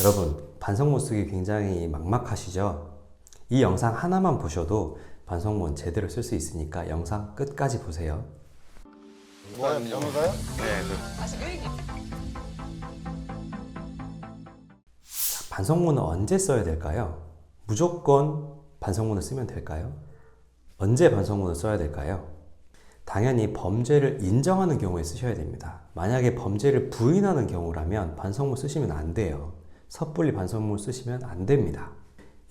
여러분, 반성문 쓰기 굉장히 막막하시죠? 이 영상 하나만 보셔도 반성문 제대로 쓸 수 있으니까 영상 끝까지 보세요. 변호사요? 반성문은 언제 써야 될까요? 무조건 반성문을 쓰면 될까요? 언제 반성문을 써야 될까요? 당연히 범죄를 인정하는 경우에 쓰셔야 됩니다. 만약에 범죄를 부인하는 경우라면 반성문 쓰시면 안 돼요. 섣불리 반성문 쓰시면 안 됩니다.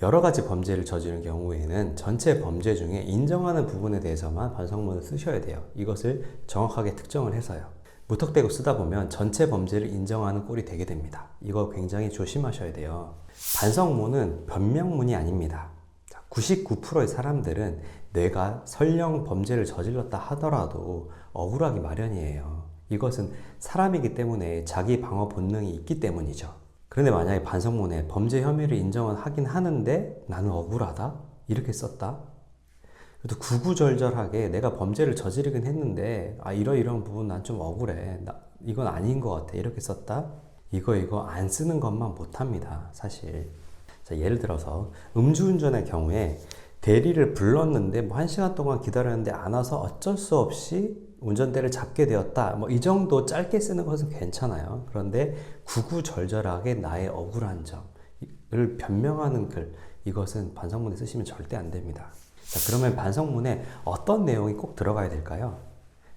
여러 가지 범죄를 저지른 경우에는 전체 범죄 중에 인정하는 부분에 대해서만 반성문을 쓰셔야 돼요. 이것을 정확하게 특정을 해서요. 무턱대고 쓰다 보면 전체 범죄를 인정하는 꼴이 되게 됩니다. 이거 굉장히 조심하셔야 돼요. 반성문은 변명문이 아닙니다. 99%의 사람들은 내가 설령 범죄를 저질렀다 하더라도 억울하기 마련이에요. 이것은 사람이기 때문에 자기 방어 본능이 있기 때문이죠. 그런데 만약에 반성문에 범죄 혐의를 인정은 하긴 하는데 나는 억울하다? 이렇게 썼다? 그래도 구구절절하게 내가 범죄를 저지르긴 했는데 이러이러한 부분 난 좀 억울해. 이건 아닌 것 같아. 이렇게 썼다? 이거 안 쓰는 것만 못합니다. 사실. 자, 예를 들어서 음주운전의 경우에 대리를 불렀는데 1시간 동안 기다렸는데 안 와서 어쩔 수 없이 운전대를 잡게 되었다. 이 정도 짧게 쓰는 것은 괜찮아요. 그런데 구구절절하게 나의 억울한 점을 변명하는 글, 이것은 반성문에 쓰시면 절대 안 됩니다. 자, 그러면 반성문에 어떤 내용이 꼭 들어가야 될까요?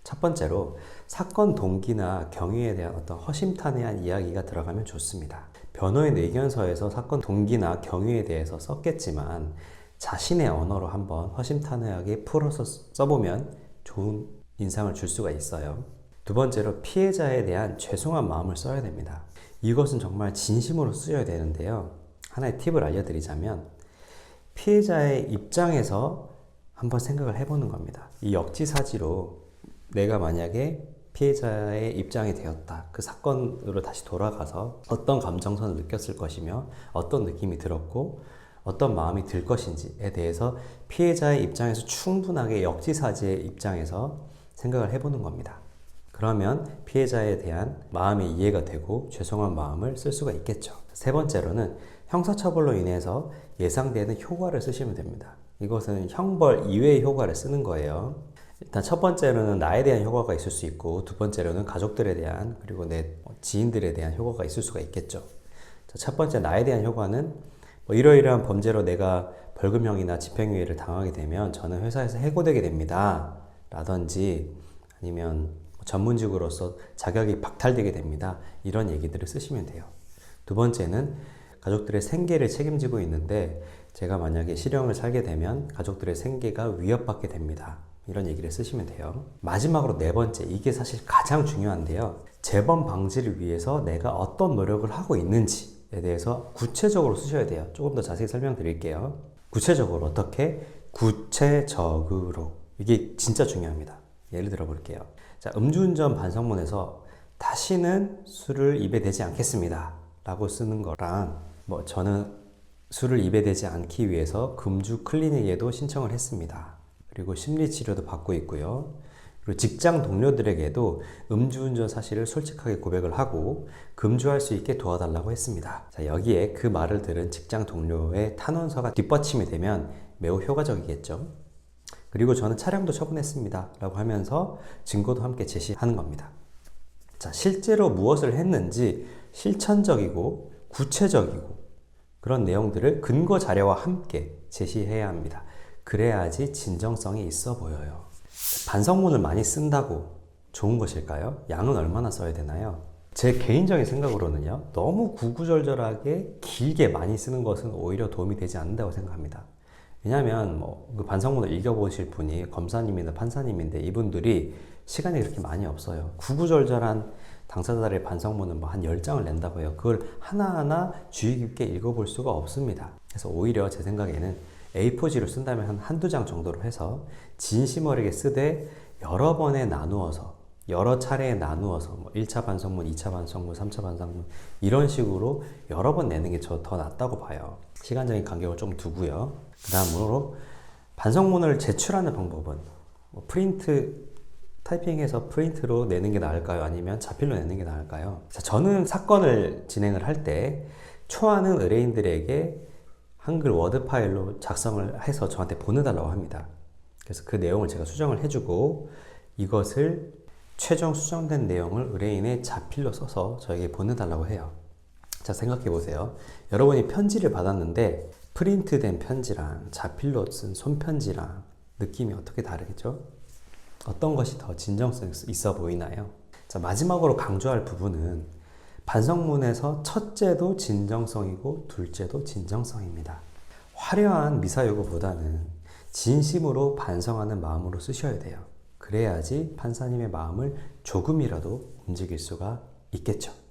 첫 번째로 사건 동기나 경위에 대한 어떤 허심탄회한 이야기가 들어가면 좋습니다. 변호인 의견서에서 사건 동기나 경위에 대해서 썼겠지만 자신의 언어로 한번 허심탄회하게 풀어서 써보면 좋은 인상을 줄 수가 있어요. 두 번째로 피해자에 대한 죄송한 마음을 써야 됩니다. 이것은 정말 진심으로 쓰여야 되는데요. 하나의 팁을 알려드리자면 피해자의 입장에서 한번 생각을 해보는 겁니다. 이 역지사지로 내가 만약에 피해자의 입장이 되었다. 그 사건으로 다시 돌아가서 어떤 감정선을 느꼈을 것이며 어떤 느낌이 들었고 어떤 마음이 들 것인지에 대해서 피해자의 입장에서 충분하게 역지사지의 입장에서 생각을 해보는 겁니다. 그러면 피해자에 대한 마음이 이해가 되고 죄송한 마음을 쓸 수가 있겠죠. 세 번째로는 형사처벌로 인해서 예상되는 효과를 쓰시면 됩니다. 이것은 형벌 이외의 효과를 쓰는 거예요. 일단 첫 번째로는 나에 대한 효과가 있을 수 있고 두 번째로는 가족들에 대한 그리고 내 지인들에 대한 효과가 있을 수가 있겠죠. 첫 번째 나에 대한 효과는 이러이러한 범죄로 내가 벌금형이나 집행유예를 당하게 되면 저는 회사에서 해고되게 됩니다. 라든지 아니면 전문직으로서 자격이 박탈되게 됩니다. 이런 얘기들을 쓰시면 돼요. 두 번째는 가족들의 생계를 책임지고 있는데 제가 만약에 실형을 살게 되면 가족들의 생계가 위협받게 됩니다. 이런 얘기를 쓰시면 돼요. 마지막으로 네 번째, 이게 사실 가장 중요한데요. 재범 방지를 위해서 내가 어떤 노력을 하고 있는지에 대해서 구체적으로 쓰셔야 돼요. 조금 더 자세히 설명드릴게요. 구체적으로 어떻게? 구체적으로. 이게 진짜 중요합니다. 예를 들어 볼게요. 자, 음주운전 반성문에서 다시는 술을 입에 대지 않겠습니다. 라고 쓰는 거랑 저는 술을 입에 대지 않기 위해서 금주 클리닉에도 신청을 했습니다. 그리고 심리치료도 받고 있고요. 그리고 직장 동료들에게도 음주운전 사실을 솔직하게 고백을 하고 금주할 수 있게 도와달라고 했습니다. 자, 여기에 그 말을 들은 직장 동료의 탄원서가 뒷받침이 되면 매우 효과적이겠죠. 그리고 저는 차량도 처분했습니다. 라고 하면서 증거도 함께 제시하는 겁니다. 자, 실제로 무엇을 했는지 실천적이고 구체적이고 그런 내용들을 근거 자료와 함께 제시해야 합니다. 그래야지 진정성이 있어 보여요. 반성문을 많이 쓴다고 좋은 것일까요? 양은 얼마나 써야 되나요? 제 개인적인 생각으로는요, 너무 구구절절하게 길게 많이 쓰는 것은 오히려 도움이 되지 않는다고 생각합니다. 왜냐하면 그 반성문을 읽어보실 분이 검사님이나 판사님인데 이분들이 시간이 그렇게 많이 없어요. 구구절절한 당사자들의 반성문은 한 10장을 낸다고 해요. 그걸 하나하나 주의 깊게 읽어볼 수가 없습니다. 그래서 오히려 제 생각에는 A4지로 쓴다면 한두 장 정도로 해서 진심 어리게 쓰되 여러 번에 나누어서 여러 차례에 나누어서 1차 반성문, 2차 반성문, 3차 반성문 이런 식으로 여러 번 내는 게 더 낫다고 봐요. 시간적인 간격을 좀 두고요. 그 다음으로 반성문을 제출하는 방법은 프린트 타이핑해서 프린트로 내는 게 나을까요? 아니면 자필로 내는 게 나을까요? 자, 저는 사건을 진행을 할 때 초안은 의뢰인들에게 한글 워드 파일로 작성을 해서 저한테 보내달라고 합니다. 그래서 그 내용을 제가 수정을 해주고 이것을 최종 수정된 내용을 의뢰인의 자필로 써서 저에게 보내달라고 해요. 자, 생각해 보세요. 여러분이 편지를 받았는데 프린트된 편지랑 자필로 쓴 손편지랑 느낌이 어떻게 다르겠죠? 어떤 것이 더 진정성 있어 보이나요? 자, 마지막으로 강조할 부분은 반성문에서 첫째도 진정성이고 둘째도 진정성입니다. 화려한 미사여구보다는 진심으로 반성하는 마음으로 쓰셔야 돼요. 그래야지 판사님의 마음을 조금이라도 움직일 수가 있겠죠.